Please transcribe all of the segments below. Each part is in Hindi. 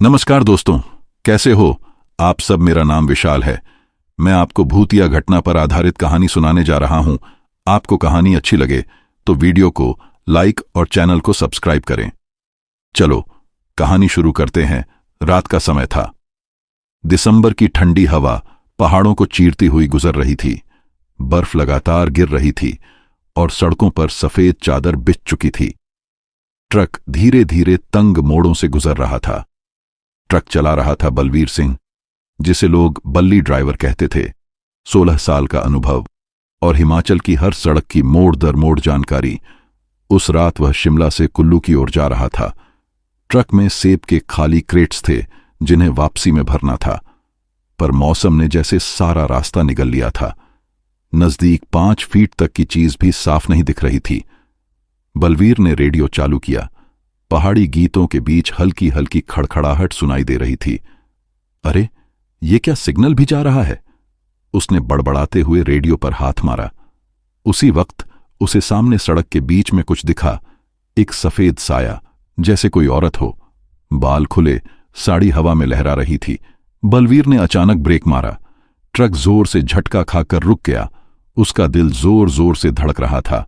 नमस्कार दोस्तों, कैसे हो आप सब। मेरा नाम विशाल है। मैं आपको भूत या घटना पर आधारित कहानी सुनाने जा रहा हूं। आपको कहानी अच्छी लगे तो वीडियो को लाइक और चैनल को सब्सक्राइब करें। चलो कहानी शुरू करते हैं। रात का समय था। दिसंबर की ठंडी हवा पहाड़ों को चीरती हुई गुजर रही थी। बर्फ लगातार गिर रही थी और सड़कों पर सफेद चादर बिछ चुकी थी। ट्रक धीरे धीरे तंग मोड़ों से गुजर रहा था। ट्रक चला रहा था बलवीर सिंह, जिसे लोग बल्ली ड्राइवर कहते थे। 16 साल का अनुभव और हिमाचल की हर सड़क की मोड़ दर मोड़ जानकारी। उस रात वह शिमला से कुल्लू की ओर जा रहा था। ट्रक में सेब के खाली क्रेट्स थे जिन्हें वापसी में भरना था, पर मौसम ने जैसे सारा रास्ता निगल लिया था। नजदीक 5 फीट तक की चीज भी साफ नहीं दिख रही थी। बलवीर ने रेडियो चालू किया। पहाड़ी गीतों के बीच हल्की हल्की खड़खड़ाहट सुनाई दे रही थी। अरे, ये क्या सिग्नल भी जा रहा है? उसने बड़बड़ाते हुए रेडियो पर हाथ मारा। उसी वक्त उसे सामने सड़क के बीच में कुछ दिखा। एक सफेद साया, जैसे कोई औरत हो। बाल खुले, साड़ी हवा में लहरा रही थी। बलवीर ने अचानक ब्रेक मारा। ट्रक जोर से झटका खाकर रुक गया। उसका दिल जोर जोर से धड़क रहा था।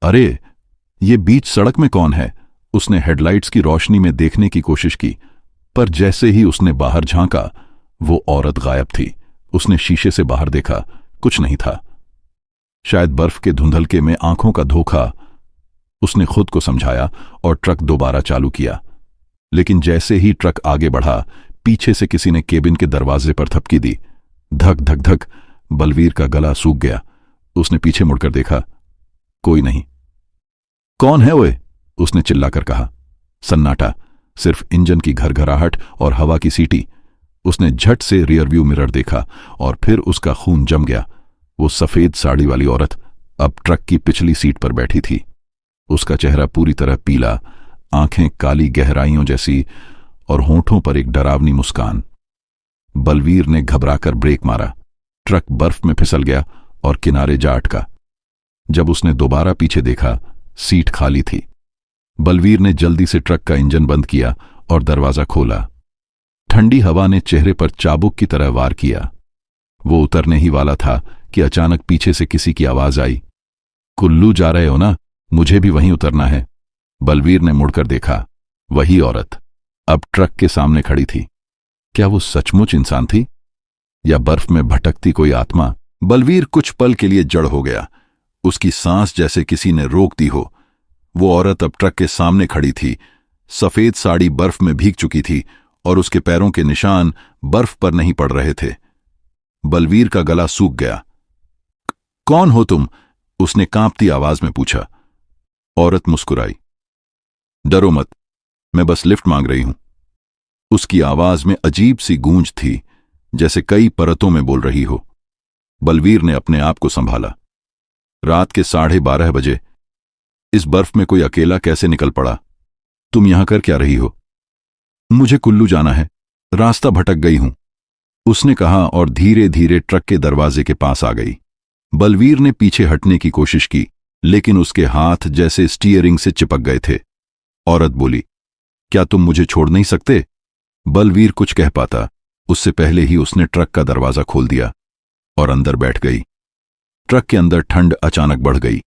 अरे, ये बीच सड़क में कौन है? उसने हेडलाइट्स की रोशनी में देखने की कोशिश की, पर जैसे ही उसने बाहर झांका, वो औरत गायब थी। उसने शीशे से बाहर देखा, कुछ नहीं था। शायद बर्फ के धुंधलके में आंखों का धोखा, उसने खुद को समझाया और ट्रक दोबारा चालू किया। लेकिन जैसे ही ट्रक आगे बढ़ा, पीछे से किसी ने केबिन के दरवाजे पर थपकी दी। धक धक धक। बलवीर का गला सूख गया। उसने पीछे मुड़कर देखा, कोई नहीं। कौन है ओए? उसने चिल्लाकर कहा। सन्नाटा, सिर्फ इंजन की घरघराहट और हवा की सीटी। उसने झट से रियरव्यू मिरर देखा और फिर उसका खून जम गया। वो सफेद साड़ी वाली औरत अब ट्रक की पिछली सीट पर बैठी थी। उसका चेहरा पूरी तरह पीला, आंखें काली गहराइयों जैसी और होंठों पर एक डरावनी मुस्कान। बलवीर ने घबराकर ब्रेक मारा। ट्रक बर्फ में फिसल गया और किनारे जा अटका। जब उसने दोबारा पीछे देखा, सीट खाली थी। बलवीर ने जल्दी से ट्रक का इंजन बंद किया और दरवाजा खोला। ठंडी हवा ने चेहरे पर चाबुक की तरह वार किया। वो उतरने ही वाला था कि अचानक पीछे से किसी की आवाज आई। कुल्लू जा रहे हो ना? मुझे भी वहीं उतरना है। बलवीर ने मुड़कर देखा। वही औरत अब ट्रक के सामने खड़ी थी। क्या वो सचमुच इंसान थी या बर्फ में भटकती कोई आत्मा? बलवीर कुछ पल के लिए जड़ हो गया। उसकी सांस जैसे किसी ने रोक दी हो। वो औरत अब ट्रक के सामने खड़ी थी। सफेद साड़ी बर्फ में भीग चुकी थी और उसके पैरों के निशान बर्फ पर नहीं पड़ रहे थे। बलवीर का गला सूख गया। कौन हो तुम? उसने कांपती आवाज में पूछा। औरत मुस्कुराई। डरो मत, मैं बस लिफ्ट मांग रही हूं। उसकी आवाज में अजीब सी गूंज थी, जैसे कई परतों में बोल रही हो। बलवीर ने अपने आप को संभाला। रात के 12:30 बजे इस बर्फ में कोई अकेला कैसे निकल पड़ा? तुम यहां कर क्या रही हो? मुझे कुल्लू जाना है, रास्ता भटक गई हूं, उसने कहा और धीरे धीरे ट्रक के दरवाजे के पास आ गई। बलवीर ने पीछे हटने की कोशिश की, लेकिन उसके हाथ जैसे स्टीयरिंग से चिपक गए थे। औरत बोली, क्या तुम मुझे छोड़ नहीं सकते? बलवीर कुछ कह पाता, उससे पहले ही उसने ट्रक का दरवाजा खोल दिया और अंदर बैठ गई। ट्रक के अंदर ठंड अचानक बढ़ गई।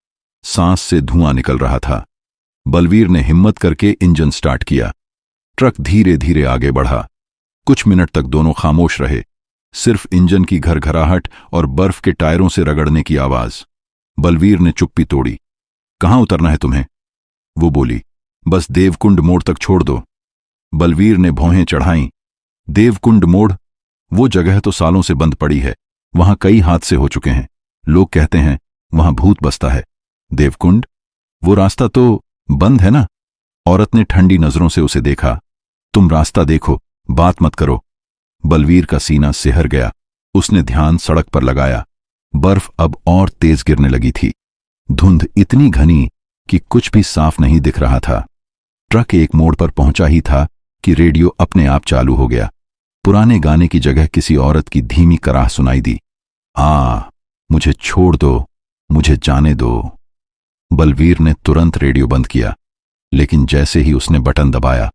सांस से धुआं निकल रहा था। बलवीर ने हिम्मत करके इंजन स्टार्ट किया। ट्रक धीरे धीरे आगे बढ़ा। कुछ मिनट तक दोनों खामोश रहे, सिर्फ इंजन की घरघराहट और बर्फ के टायरों से रगड़ने की आवाज। बलवीर ने चुप्पी तोड़ी। कहां उतरना है तुम्हें? वो बोली, बस देवकुंड मोड़ तक छोड़ दो। बलवीर ने भौहें चढ़ाईं। देवकुंड मोड़? वो जगह तो सालों से बंद पड़ी है। वहां कई हादसे हो चुके हैं। लोग कहते हैं वहां भूत बसता है। देवकुंड? वो रास्ता तो बंद है ना? औरत ने ठंडी नजरों से उसे देखा। तुम रास्ता देखो, बात मत करो। बलवीर का सीना सिहर गया। उसने ध्यान सड़क पर लगाया। बर्फ अब और तेज गिरने लगी थी। धुंध इतनी घनी कि कुछ भी साफ नहीं दिख रहा था। ट्रक एक मोड़ पर पहुंचा ही था कि रेडियो अपने आप चालू हो गया। पुराने गाने की जगह किसी औरत की धीमी कराह सुनाई दी। मुझे छोड़ दो, मुझे जाने दो। बलवीर ने तुरंत रेडियो बंद किया, लेकिन जैसे ही उसने बटन दबाया,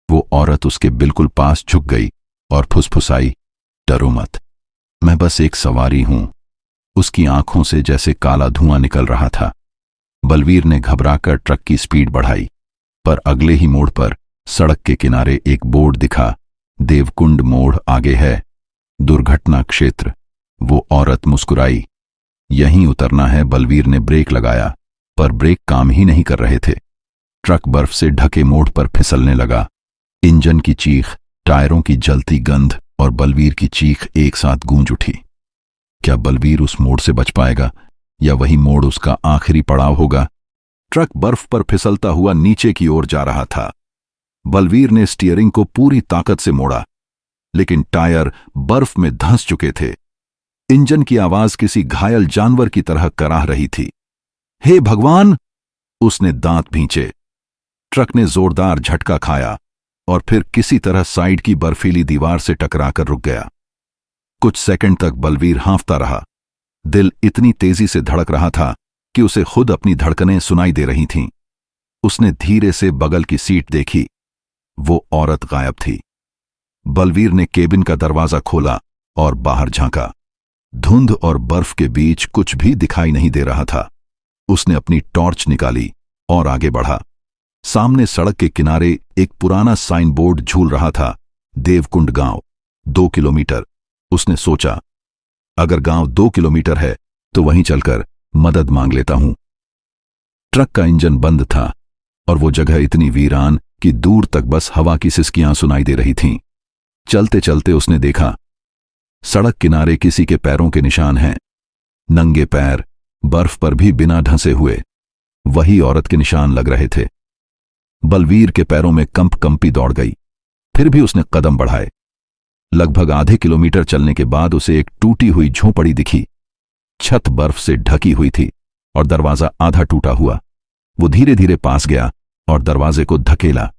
वो औरत उसके बिल्कुल पास झुक गई और फुसफुसाई, डरो मत, मैं बस एक सवारी हूं। उसकी आंखों से जैसे काला धुआं निकल रहा था। बलवीर ने घबराकर ट्रक की स्पीड बढ़ाई, पर अगले ही मोड़ पर सड़क के किनारे एक बोर्ड दिखा, देवकुंड मोड़ आगे है, दुर्घटना क्षेत्र। वो औरत मुस्कुराई। यहीं उतरना है। बलवीर ने ब्रेक लगाया, पर ब्रेक काम ही नहीं कर रहे थे। ट्रक बर्फ से ढके मोड़ पर फिसलने लगा। इंजन की चीख, टायरों की जलती गंध और बलवीर की चीख एक साथ गूंज उठी। क्या बलवीर उस मोड़ से बच पाएगा, या वही मोड़ उसका आखिरी पड़ाव होगा? ट्रक बर्फ पर फिसलता हुआ नीचे की ओर जा रहा था। बलवीर ने स्टीयरिंग को पूरी ताकत से मोड़ा, लेकिन टायर बर्फ में धंस चुके थे। इंजन की आवाज किसी घायल जानवर की तरह कराह रही थी। हे भगवान! उसने दांत भींचे। ट्रक ने जोरदार झटका खाया और फिर किसी तरह साइड की बर्फीली दीवार से टकराकर रुक गया। कुछ सेकंड तक बलवीर हांफता रहा। दिल इतनी तेजी से धड़क रहा था कि उसे खुद अपनी धड़कनें सुनाई दे रही थीं। उसने धीरे से बगल की सीट देखी। वो औरत गायब थी। बलवीर ने केबिन का दरवाजा खोला और बाहर झांका। धुंध और बर्फ के बीच कुछ भी दिखाई नहीं दे रहा था। उसने अपनी टॉर्च निकाली और आगे बढ़ा। सामने सड़क के किनारे एक पुराना साइन बोर्ड झूल रहा था, देवकुंड गांव, 2 किलोमीटर। उसने सोचा, अगर गांव 2 किलोमीटर है तो वहीं चलकर मदद मांग लेता हूं। ट्रक का इंजन बंद था और वो जगह इतनी वीरान कि दूर तक बस हवा की सिसकियां सुनाई दे रही थीं। चलते चलते उसने देखा, सड़क किनारे किसी के पैरों के निशान हैं। नंगे पैर, बर्फ पर भी बिना ढंसे हुए। वही औरत के निशान लग रहे थे। बलवीर के पैरों में कंपी दौड़ गई। फिर भी उसने कदम बढ़ाए। लगभग आधे किलोमीटर चलने के बाद उसे एक टूटी हुई झोपड़ी दिखी। छत बर्फ से ढकी हुई थी और दरवाजा आधा टूटा हुआ। वो धीरे धीरे पास गया और दरवाजे को धकेला।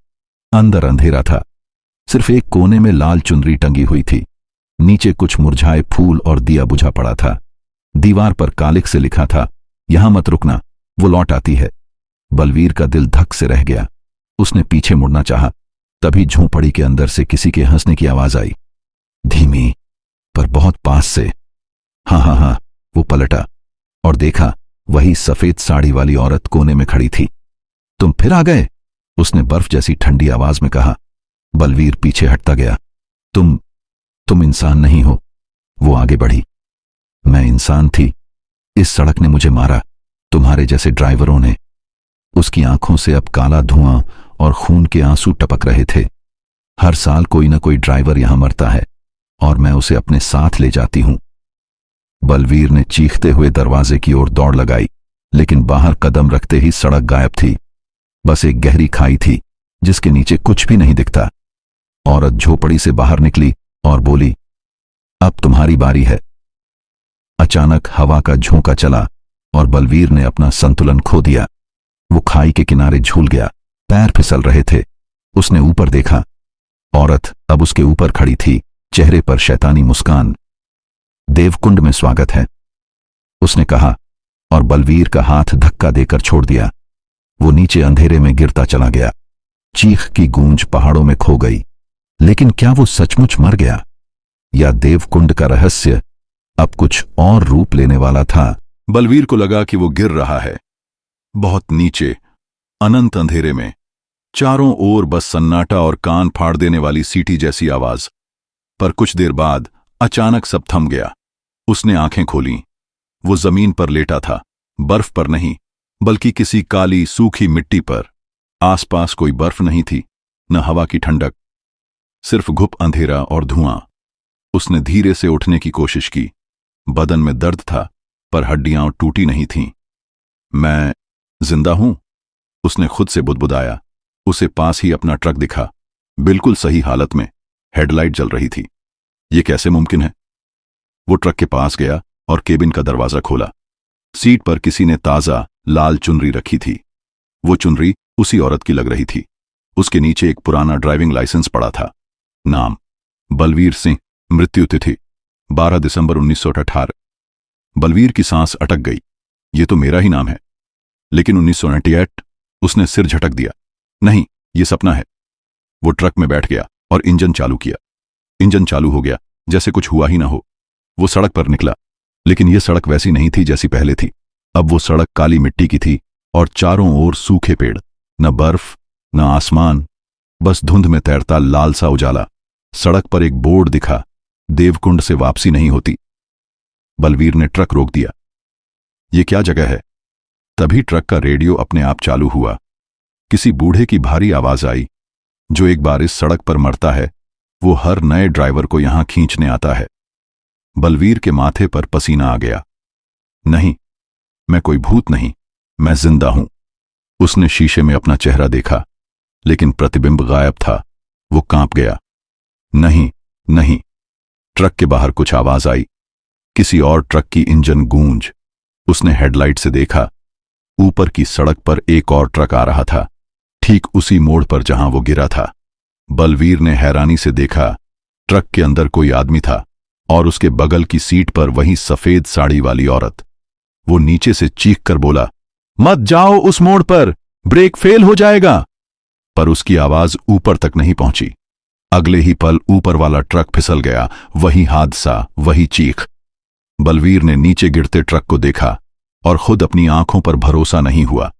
अंदर अंधेरा था। सिर्फ एक कोने में लाल चुनरी टंगी हुई थी। नीचे कुछ मुरझाए फूल और दिया बुझा पड़ा था। दीवार पर कालिक से लिखा था, यहां मत रुकना, वो लौट आती है। बलवीर का दिल धक से रह गया। उसने पीछे मुड़ना चाहा, तभी झोंपड़ी के अंदर से किसी के हंसने की आवाज आई, धीमी पर बहुत पास से। हाँ, वो पलटा और देखा, वही सफेद साड़ी वाली औरत कोने में खड़ी थी। तुम फिर आ गए? उसने बर्फ जैसी ठंडी आवाज में कहा। बलवीर पीछे हटता गया। तुम इंसान नहीं हो। वो आगे बढ़ी। मैं इंसान थी। इस सड़क ने मुझे मारा, तुम्हारे जैसे ड्राइवरों ने। उसकी आंखों से अब काला धुआं और खून के आंसू टपक रहे थे। हर साल कोई ना कोई ड्राइवर यहां मरता है और मैं उसे अपने साथ ले जाती हूं। बलवीर ने चीखते हुए दरवाजे की ओर दौड़ लगाई, लेकिन बाहर कदम रखते ही सड़क गायब थी। बस एक गहरी खाई थी जिसके नीचे कुछ भी नहीं दिखता। औरत झोपड़ी से बाहर निकली और बोली, अब तुम्हारी बारी है। अचानक हवा का झोंका चला और बलवीर ने अपना संतुलन खो दिया। वो खाई के किनारे झूल गया। पैर फिसल रहे थे। उसने ऊपर देखा। औरत अब उसके ऊपर खड़ी थी, चेहरे पर शैतानी मुस्कान। देवकुंड में स्वागत है, उसने कहा, और बलवीर का हाथ धक्का देकर छोड़ दिया। वो नीचे अंधेरे में गिरता चला गया। चीख की गूंज पहाड़ों में खो गई। लेकिन क्या वो सचमुच मर गया, या देवकुंड का रहस्य अब कुछ और रूप लेने वाला था? बलवीर को लगा कि वो गिर रहा है, बहुत नीचे, अनंत अंधेरे में। चारों ओर बस सन्नाटा और कान फाड़ देने वाली सीटी जैसी आवाज। पर कुछ देर बाद अचानक सब थम गया। उसने आंखें खोलीं। वो जमीन पर लेटा था, बर्फ पर नहीं, बल्कि किसी काली सूखी मिट्टी पर। आसपास कोई बर्फ नहीं थी, न हवा की ठंडक, सिर्फ घुप अंधेरा और धुआं। उसने धीरे से उठने की कोशिश की। बदन में दर्द था, पर हड्डियां टूटी नहीं थीं। मैं जिंदा हूं, उसने खुद से बुदबुदाया। उसे पास ही अपना ट्रक दिखा, बिल्कुल सही हालत में, हेडलाइट जल रही थी। यह कैसे मुमकिन है? वो ट्रक के पास गया और केबिन का दरवाजा खोला। सीट पर किसी ने ताजा लाल चुनरी रखी थी। वो चुनरी उसी औरत की लग रही थी। उसके नीचे एक पुराना ड्राइविंग लाइसेंस पड़ा था। नाम बलवीर सिंह, मृत्यु तिथि 12 दिसंबर 1918। बलवीर की सांस अटक गई। ये तो मेरा ही नाम है। लेकिन 1998, उसने सिर झटक दिया। नहीं, ये सपना है। वो ट्रक में बैठ गया और इंजन चालू किया। इंजन चालू हो गया, जैसे कुछ हुआ ही ना हो। वो सड़क पर निकला, लेकिन यह सड़क वैसी नहीं थी जैसी पहले थी। अब वो सड़क काली मिट्टी की थी और चारों ओर सूखे पेड़, न बर्फ न आसमान, बस धुंध में तैरता लाल सा उजाला। सड़क पर एक बोर्ड दिखा, देवकुंड से वापसी नहीं होती। बलवीर ने ट्रक रोक दिया। ये क्या जगह है? तभी ट्रक का रेडियो अपने आप चालू हुआ। किसी बूढ़े की भारी आवाज आई, जो एक बार इस सड़क पर मरता है वो हर नए ड्राइवर को यहां खींचने आता है। बलवीर के माथे पर पसीना आ गया। नहीं, मैं कोई भूत नहीं, मैं जिंदा हूं। उसने शीशे में अपना चेहरा देखा, लेकिन प्रतिबिंब गायब था। वो कांप गया। नहीं नहीं। ट्रक के बाहर कुछ आवाज आई, किसी और ट्रक की इंजन गूंज। उसने हेडलाइट से देखा, ऊपर की सड़क पर एक और ट्रक आ रहा था, ठीक उसी मोड़ पर जहां वो गिरा था। बलवीर ने हैरानी से देखा, ट्रक के अंदर कोई आदमी था और उसके बगल की सीट पर वही सफेद साड़ी वाली औरत। वो नीचे से चीख कर बोला, मत जाओ उस मोड़ पर, ब्रेक फेल हो जाएगा। पर उसकी आवाज ऊपर तक नहीं पहुंची। अगले ही पल ऊपर वाला ट्रक फिसल गया। वही हादसा, वही चीख। बलवीर ने नीचे गिरते ट्रक को देखा और खुद अपनी आंखों पर भरोसा नहीं हुआ,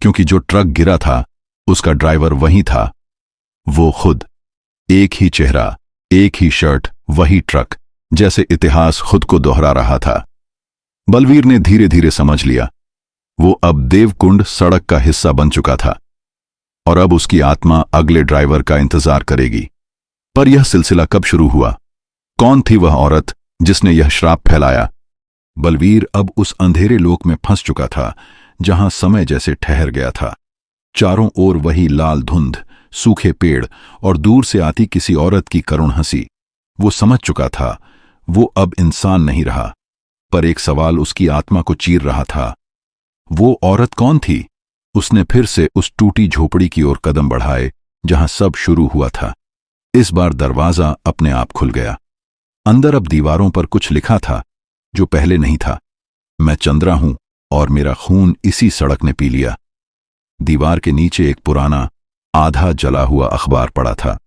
क्योंकि जो ट्रक गिरा था उसका ड्राइवर वही था, वो खुद। एक ही चेहरा, एक ही शर्ट, वही ट्रक, जैसे इतिहास खुद को दोहरा रहा था। बलवीर ने धीरे धीरे समझ लिया, वो अब देवकुंड सड़क का हिस्सा बन चुका था और अब उसकी आत्मा अगले ड्राइवर का इंतजार करेगी। पर यह सिलसिला कब शुरू हुआ? कौन थी वह औरत जिसने यह श्राप फैलाया? बलवीर अब उस अंधेरे लोक में फंस चुका था जहां समय जैसे ठहर गया था। चारों ओर वही लाल धुंध, सूखे पेड़ और दूर से आती किसी औरत की करुण हंसी। वो समझ चुका था, वो अब इंसान नहीं रहा। पर एक सवाल उसकी आत्मा को चीर रहा था, वो औरत कौन थी? उसने फिर से उस टूटी झोपड़ी की ओर कदम बढ़ाए जहां सब शुरू हुआ था। इस बार दरवाजा अपने आप खुल गया। अंदर अब दीवारों पर कुछ लिखा था जो पहले नहीं था। मैं चंद्रा हूं और मेरा खून इसी सड़क ने पी लिया। दीवार के नीचे एक पुराना, आधा जला हुआ अखबार पड़ा था।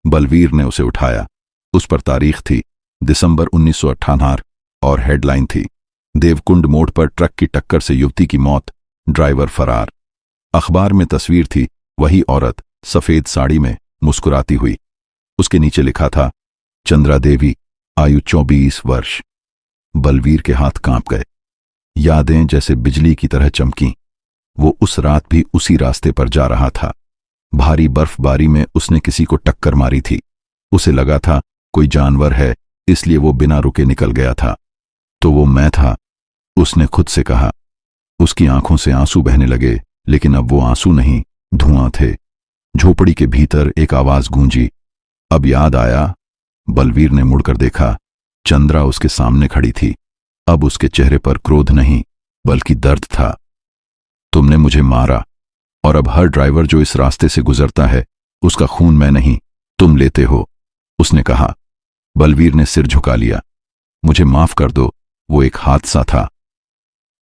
बलवीर ने उसे उठाया। उस पर तारीख थी दिसंबर 1998 और हेडलाइन थी, देवकुंड मोड़ पर ट्रक की टक्कर से युवती की मौत, ड्राइवर फरार। अखबार में तस्वीर थी, वही औरत सफेद साड़ी में मुस्कुराती हुई। उसके नीचे लिखा था, चंद्रा देवी, आयु 24 वर्ष। बलवीर के हाथ कांप गए। यादें जैसे बिजली की तरह चमकीं। वो उस रात भी उसी रास्ते पर जा रहा था। भारी बर्फबारी में उसने किसी को टक्कर मारी थी। उसे लगा था कोई जानवर है, इसलिए वो बिना रुके निकल गया था। तो वो मैं था, उसने खुद से कहा। उसकी आंखों से आंसू बहने लगे, लेकिन अब वो आंसू नहीं, धुआं थे। झोपड़ी के भीतर एक आवाज गूंजी। अब याद आया। बलवीर ने मुड़कर देखा, चंद्रा उसके सामने खड़ी थी। अब उसके चेहरे पर क्रोध नहीं, बल्कि दर्द था। तुमने मुझे मारा, और अब हर ड्राइवर जो इस रास्ते से गुजरता है, उसका खून मैं नहीं, तुम लेते हो, उसने कहा। बलवीर ने सिर झुका लिया। मुझे माफ कर दो, वो एक हादसा था।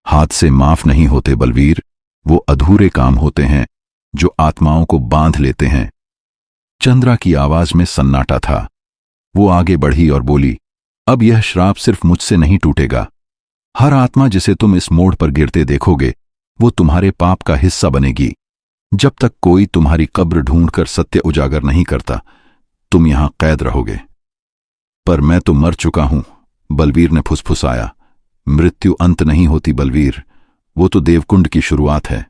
हादसे माफ नहीं होते बलवीर, वो अधूरे काम होते हैं जो आत्माओं को बांध लेते हैं। चंद्रा की आवाज में सन्नाटा था। वो आगे बढ़ी और बोली, अब यह श्राप सिर्फ मुझसे नहीं टूटेगा। हर आत्मा जिसे तुम इस मोड़ पर गिरते देखोगे, वो तुम्हारे पाप का हिस्सा बनेगी। जब तक कोई तुम्हारी कब्र ढूंढकर सत्य उजागर नहीं करता, तुम यहां कैद रहोगे। पर मैं तो मर चुका हूं, बलवीर ने फुसफुसाया। मृत्यु अंत नहीं होती बलवीर, वो तो देवकुंड की शुरुआत है।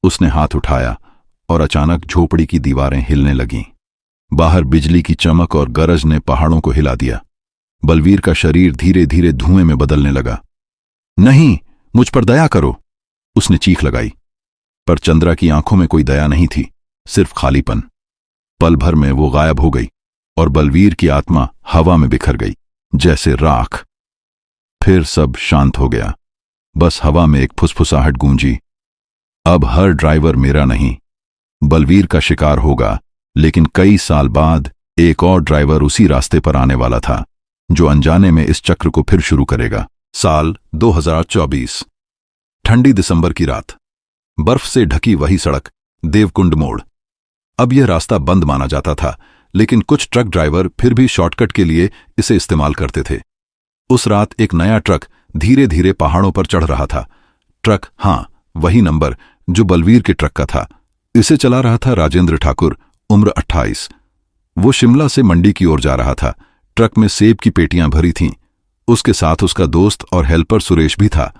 उसने हाथ उठाया और अचानक झोपड़ी की दीवारें हिलने लगीं। बाहर बिजली की चमक और गरज ने पहाड़ों को हिला दिया। बलवीर का शरीर धीरे धीरे धुएं में बदलने लगा। नहीं, मुझ पर दया करो, उसने चीख लगाई। पर चंद्रा की आंखों में कोई दया नहीं थी, सिर्फ खालीपन। पल भर में वो गायब हो गई और बलवीर की आत्मा हवा में बिखर गई, जैसे राख। फिर सब शांत हो गया। बस हवा में एक फुसफुसाहट गूंजी, अब हर ड्राइवर मेरा नहीं, बलवीर का शिकार होगा। लेकिन कई साल बाद एक और ड्राइवर उसी रास्ते पर आने वाला था, जो अनजाने में इस चक्र को फिर शुरू करेगा। साल 2024, ठंडी दिसंबर की रात, बर्फ से ढकी वही सड़क, देवकुंड मोड़। अब यह रास्ता बंद माना जाता था, लेकिन कुछ ट्रक ड्राइवर फिर भी शॉर्टकट के लिए इसे इस्तेमाल करते थे। उस रात एक नया ट्रक धीरे धीरे पहाड़ों पर चढ़ रहा था। ट्रक, हाँ, वही नंबर जो बलवीर के ट्रक का था। इसे चला रहा था राजेंद्र ठाकुर, उम्र 28। वो शिमला से मंडी की ओर जा रहा था। ट्रक में सेब की पेटियां भरी थीं। उसके साथ उसका दोस्त और हेल्पर सुरेश भी था।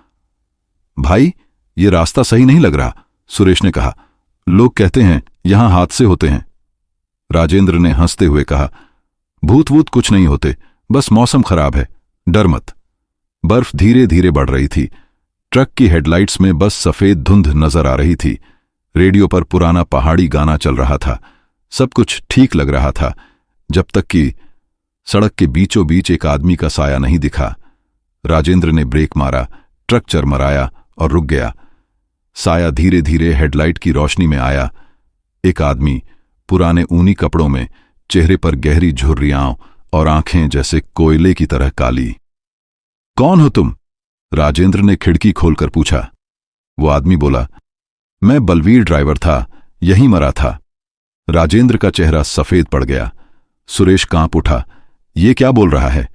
भाई, ये रास्ता सही नहीं लग रहा, सुरेश ने कहा। लोग कहते हैं यहां हादसे होते हैं। राजेंद्र ने हंसते हुए कहा, भूत वूत कुछ नहीं होते, बस मौसम खराब है, डर मत। बर्फ धीरे धीरे बढ़ रही थी। ट्रक की हेडलाइट्स में बस सफेद धुंध नजर आ रही थी। रेडियो पर पुराना पहाड़ी गाना चल रहा था। सब कुछ ठीक लग रहा था, जब तक कि सड़क के बीचों बीच एक आदमी का साया नहीं दिखा। राजेंद्र ने ब्रेक मारा, ट्रक चरमराया और रुक गया। साया धीरे धीरे हेडलाइट की रोशनी में आया। एक आदमी, पुराने ऊनी कपड़ों में, चेहरे पर गहरी झुर्रियां और आंखें जैसे कोयले की तरह काली। कौन हो तुम? राजेंद्र ने खिड़की खोलकर पूछा। वो आदमी बोला, मैं बलवीर ड्राइवर था, यहीं मरा था। राजेंद्र का चेहरा सफेद पड़ गया। सुरेश कांप उठा। ये क्या बोल रहा है?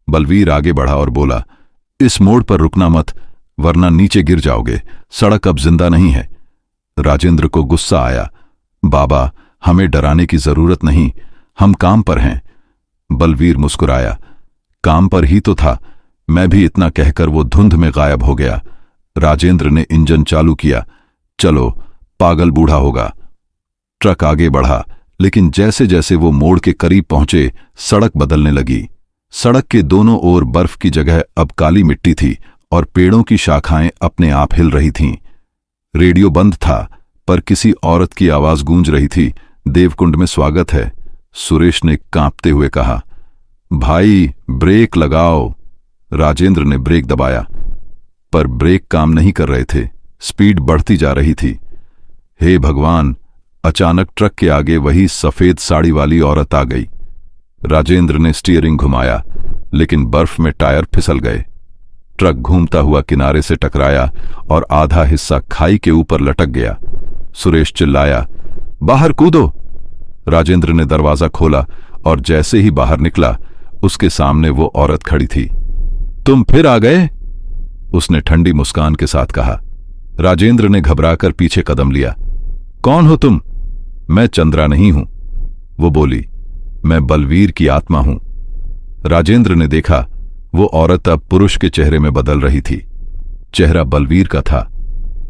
बलवीर आगे बढ़ा और बोला, इस मोड़ पर रुकना मत, वरना नीचे गिर जाओगे। सड़क अब जिंदा नहीं है। राजेंद्र को गुस्सा आया। बाबा, हमें डराने की जरूरत नहीं, हम काम पर हैं। बलवीर मुस्कुराया। काम पर ही तो था, मैं भी, इतना कहकर वो धुंध में गायब हो गया। राजेंद्र ने इंजन चालू किया। चलो, पागल बूढ़ा होगा। ट्रक आगे बढ़ा, लेकिन जैसे जैसे वो मोड़ के करीब पहुंचे, सड़क बदलने लगी। सड़क के दोनों ओर बर्फ की जगह अब काली मिट्टी थी और पेड़ों की शाखाएं अपने आप हिल रही थीं। रेडियो बंद था, पर किसी औरत की आवाज गूंज रही थी, देवकुंड में स्वागत है। सुरेश ने कांपते हुए कहा, भाई ब्रेक लगाओ। राजेंद्र ने ब्रेक दबाया, पर ब्रेक काम नहीं कर रहे थे। स्पीड बढ़ती जा रही थी। हे भगवान! अचानक ट्रक के आगे वही सफेद साड़ी वाली औरत आ गई। राजेंद्र ने स्टीयरिंग घुमाया, लेकिन बर्फ में टायर फिसल गए। ट्रक घूमता हुआ किनारे से टकराया और आधा हिस्सा खाई के ऊपर लटक गया। सुरेश चिल्लाया, बाहर कूदो। राजेंद्र ने दरवाजा खोला और जैसे ही बाहर निकला, उसके सामने वो औरत खड़ी थी। तुम फिर आ गए? उसने ठंडी मुस्कान के साथ कहा। राजेंद्र ने घबराकर पीछे कदम लिया। कौन हो तुम? मैं चंद्रा नहीं हूं, वो बोली। मैं बलवीर की आत्मा हूं। राजेंद्र ने देखा, वो औरत अब पुरुष के चेहरे में बदल रही थी। चेहरा बलवीर का था,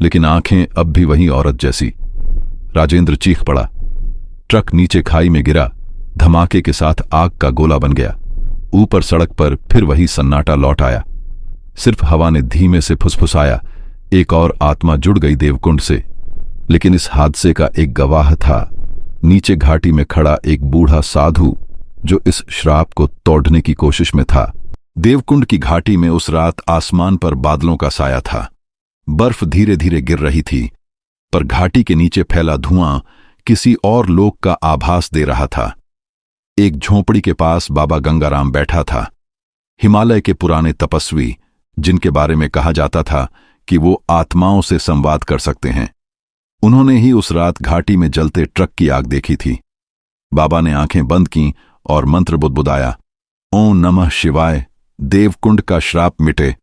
लेकिन आंखें अब भी वही औरत जैसी। राजेंद्र चीख पड़ा। ट्रक नीचे खाई में गिरा, धमाके के साथ आग का गोला बन गया। ऊपर सड़क पर फिर वही सन्नाटा लौट आया। सिर्फ हवा ने धीमे से फुसफुसाया, एक और आत्मा जुड़ गई देवकुंड से। लेकिन इस हादसे का एक गवाह था, नीचे घाटी में खड़ा एक बूढ़ा साधु, जो इस श्राप को तोड़ने की कोशिश में था। देवकुंड की घाटी में उस रात आसमान पर बादलों का साया था। बर्फ धीरे धीरे गिर रही थी, पर घाटी के नीचे फैला धुआं किसी और लोक का आभास दे रहा था। एक झोंपड़ी के पास बाबा गंगाराम बैठा था, हिमालय के पुराने तपस्वी, जिनके बारे में कहा जाता था कि वो आत्माओं से संवाद कर सकते हैं। उन्होंने ही उस रात घाटी में जलते ट्रक की आग देखी थी। बाबा ने आंखें बंद कीं और मंत्र बुदबुदाया, ओम नमः शिवाय, देवकुंड का श्राप मिटे।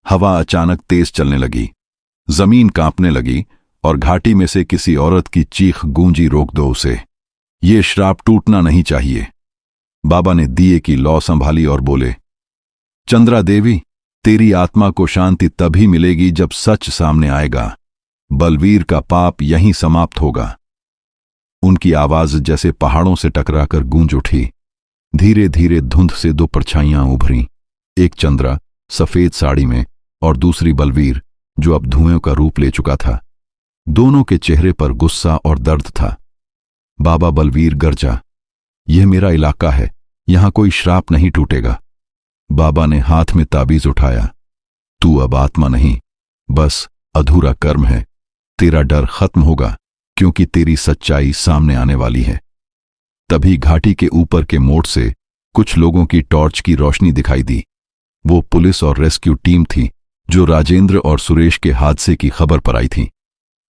हवा अचानक तेज चलने लगी, जमीन कांपने लगी और घाटी में से किसी औरत की चीख गूंजी, रोक दो उसे, ये श्राप टूटना नहीं चाहिए। बाबा ने दिए की लौ संभाली और बोले, चंद्रा देवी, तेरी आत्मा को शांति तभी मिलेगी जब सच सामने आएगा। बलवीर का पाप यहीं समाप्त होगा। उनकी आवाज जैसे पहाड़ों से टकराकर गूंज उठी। धीरे धीरे धुंध से दो परछाइयां उभरीं, एक चंद्रा सफेद साड़ी में और दूसरी बलवीर, जो अब धुएं का रूप ले चुका था। दोनों के चेहरे पर गुस्सा और दर्द था। बाबा बलवीर गरजा, यह मेरा इलाका है, यहां कोई श्राप नहीं टूटेगा। बाबा ने हाथ में ताबीज उठाया, तू अब आत्मा नहीं, बस अधूरा कर्म है। तेरा डर खत्म होगा, क्योंकि तेरी सच्चाई सामने आने वाली है। तभी घाटी के ऊपर के मोड़ से कुछ लोगों की टॉर्च की रोशनी दिखाई दी। वो पुलिस और रेस्क्यू टीम थी, जो राजेंद्र और सुरेश के हादसे की खबर पर आई थी।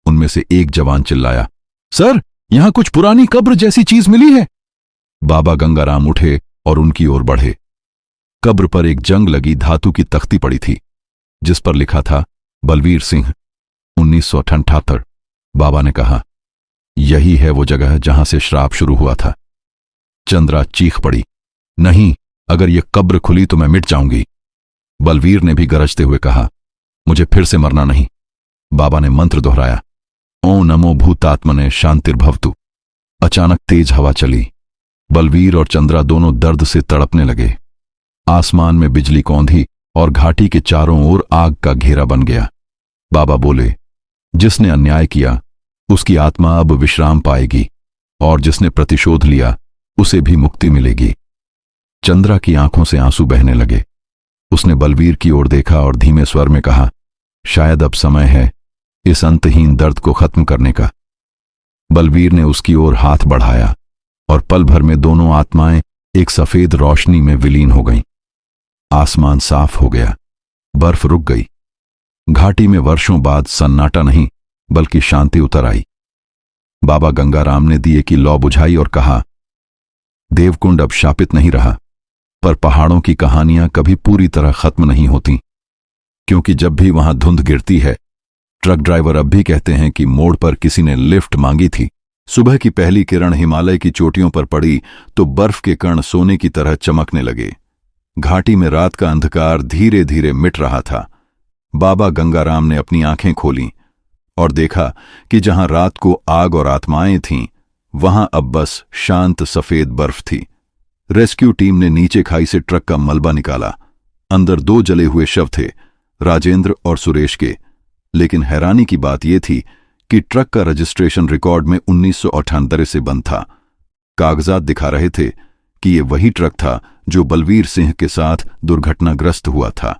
उनमें से एक जवान चिल्लाया, सर, यहां कुछ पुरानी कब्र जैसी चीज मिली है। बाबा गंगाराम उठे और उनकी ओर बढ़े। कब्र पर एक जंग लगी धातु की तख्ती पड़ी थी, जिस पर लिखा था बलवीर सिंह 1978। बाबा ने कहा, यही है वो जगह जहां से श्राप शुरू हुआ था। चंद्रा चीख पड़ी, नहीं, अगर यह कब्र खुली तो मैं मिट जाऊंगी। बलवीर ने भी गरजते हुए कहा, मुझे फिर से मरना नहीं। बाबा ने मंत्र दोहराया, ओम नमो भूतात्मने शांतिर्भवतु। अचानक तेज हवा चली। बलवीर और चंद्रा दोनों दर्द से तड़पने लगे। आसमान में बिजली कौंधी और घाटी के चारों ओर आग का घेरा बन गया। बाबा बोले, जिसने अन्याय किया उसकी आत्मा अब विश्राम पाएगी, और जिसने प्रतिशोध लिया उसे भी मुक्ति मिलेगी। चंद्रा की आंखों से आंसू बहने लगे। उसने बलवीर की ओर देखा और धीमे स्वर में कहा, शायद अब समय है इस अंतहीन दर्द को खत्म करने का। बलवीर ने उसकी ओर हाथ बढ़ाया और पल भर में दोनों आत्माएं एक सफेद रोशनी में विलीन हो गईं। आसमान साफ हो गया, बर्फ रुक गई। घाटी में वर्षों बाद सन्नाटा नहीं बल्कि शांति उतर आई। बाबा गंगाराम ने दिए की लौ बुझाई और कहा, देवकुंड अब शापित नहीं रहा, पर पहाड़ों की कहानियां कभी पूरी तरह खत्म नहीं होती, क्योंकि जब भी वहां धुंध गिरती है, ट्रक ड्राइवर अब भी कहते हैं कि मोड़ पर किसी ने लिफ्ट मांगी थी। सुबह की पहली किरण हिमालय की चोटियों पर पड़ी तो बर्फ के कण सोने की तरह चमकने लगे। घाटी में रात का अंधकार धीरे धीरे मिट रहा था। बाबा गंगाराम ने अपनी आंखें खोलीं और देखा कि जहां रात को आग और आत्माएं थीं, वहां अब बस शांत सफेद बर्फ थी। रेस्क्यू टीम ने नीचे खाई से ट्रक का मलबा निकाला। अंदर 2 जले हुए शव थे, राजेंद्र और सुरेश के। लेकिन हैरानी की बात यह थी कि ट्रक का रजिस्ट्रेशन रिकॉर्ड में 1998 से बंद था। कागजात दिखा रहे थे कि यह वही ट्रक था जो बलवीर सिंह के साथ दुर्घटनाग्रस्त हुआ था।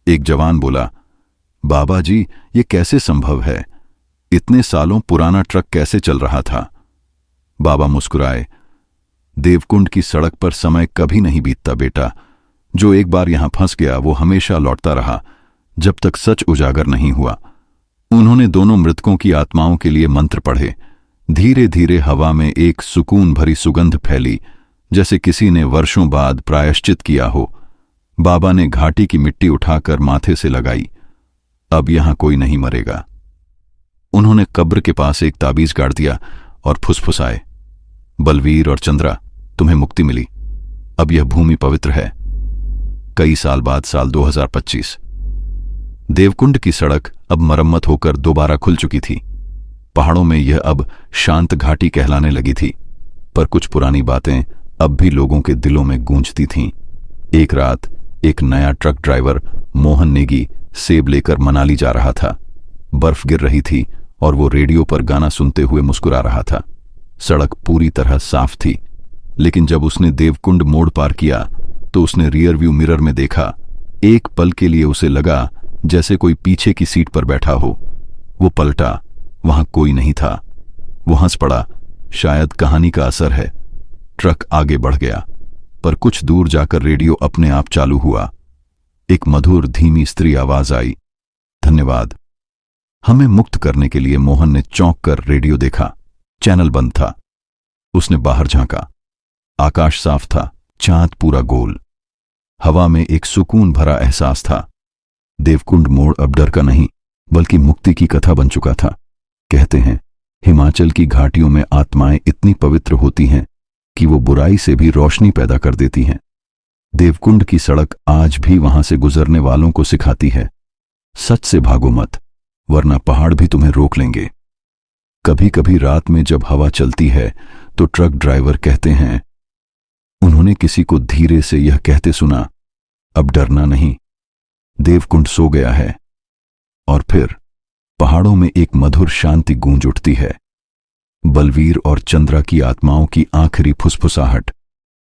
एक जवान बोला, बाबा जी, ये कैसे संभव है? इतने सालों पुराना ट्रक कैसे चल रहा था? बाबा मुस्कुराए, देवकुंड की सड़क पर समय कभी नहीं बीतता बेटा। जो एक बार यहां फंस गया वो हमेशा लौटता रहा, जब तक सच उजागर नहीं हुआ। उन्होंने दोनों मृतकों की आत्माओं के लिए मंत्र पढ़े। धीरे धीरे हवा में एक सुकून भरी सुगंध फैली, जैसे किसी ने वर्षों बाद प्रायश्चित किया हो। बाबा ने घाटी की मिट्टी उठाकर माथे से लगाई। अब यहां कोई नहीं मरेगा। उन्होंने कब्र के पास एक ताबीज गाड़ दिया और फुसफुसाए, बलवीर और चंद्रा, तुम्हें मुक्ति मिली। अब यह भूमि पवित्र है। कई साल बाद साल 2025। देवकुंड की सड़क अब मरम्मत होकर दोबारा खुल चुकी थी। पहाड़ों में यह अब शांत घाटी कहलाने लगी थी, पर कुछ पुरानी बातें अब भी लोगों के दिलों में गूंजती थीं। एक रात एक नया ट्रक ड्राइवर मोहन नेगी सेब लेकर मनाली जा रहा था। बर्फ गिर रही थी और वो रेडियो पर गाना सुनते हुए मुस्कुरा रहा था। सड़क पूरी तरह साफ थी, लेकिन जब उसने देवकुंड मोड़ पार किया तो उसने रियर व्यू मिरर में देखा। एक पल के लिए उसे लगा जैसे कोई पीछे की सीट पर बैठा हो। वो पलटा, वहां कोई नहीं था। वो हंस पड़ा, शायद कहानी का असर है। ट्रक आगे बढ़ गया, पर कुछ दूर जाकर रेडियो अपने आप चालू हुआ। एक मधुर धीमी स्त्री आवाज आई, धन्यवाद। हमें मुक्त करने के लिए। मोहन ने चौंक कर रेडियो देखा। चैनल बंद था। उसने बाहर झांका। आकाश साफ था, चांद पूरा गोल। हवा में एक सुकून भरा एहसास था। देवकुंड मोड़ अब डर का नहीं बल्कि मुक्ति की कथा बन चुका था। कहते हैं हिमाचल की घाटियों में आत्माएं इतनी पवित्र होती हैं कि वो बुराई से भी रोशनी पैदा कर देती हैं। देवकुंड की सड़क आज भी वहां से गुजरने वालों को सिखाती है, सच से भागो मत, वरना पहाड़ भी तुम्हें रोक लेंगे। कभी कभी रात में जब हवा चलती है तो ट्रक ड्राइवर कहते हैं, उन्होंने किसी को धीरे से यह कहते सुना, अब डरना नहीं, देवकुंड सो गया है। और फिर पहाड़ों में एक मधुर शांति गूंज उठती है। बलवीर और चंद्रा की आत्माओं की आखिरी फुसफुसाहट।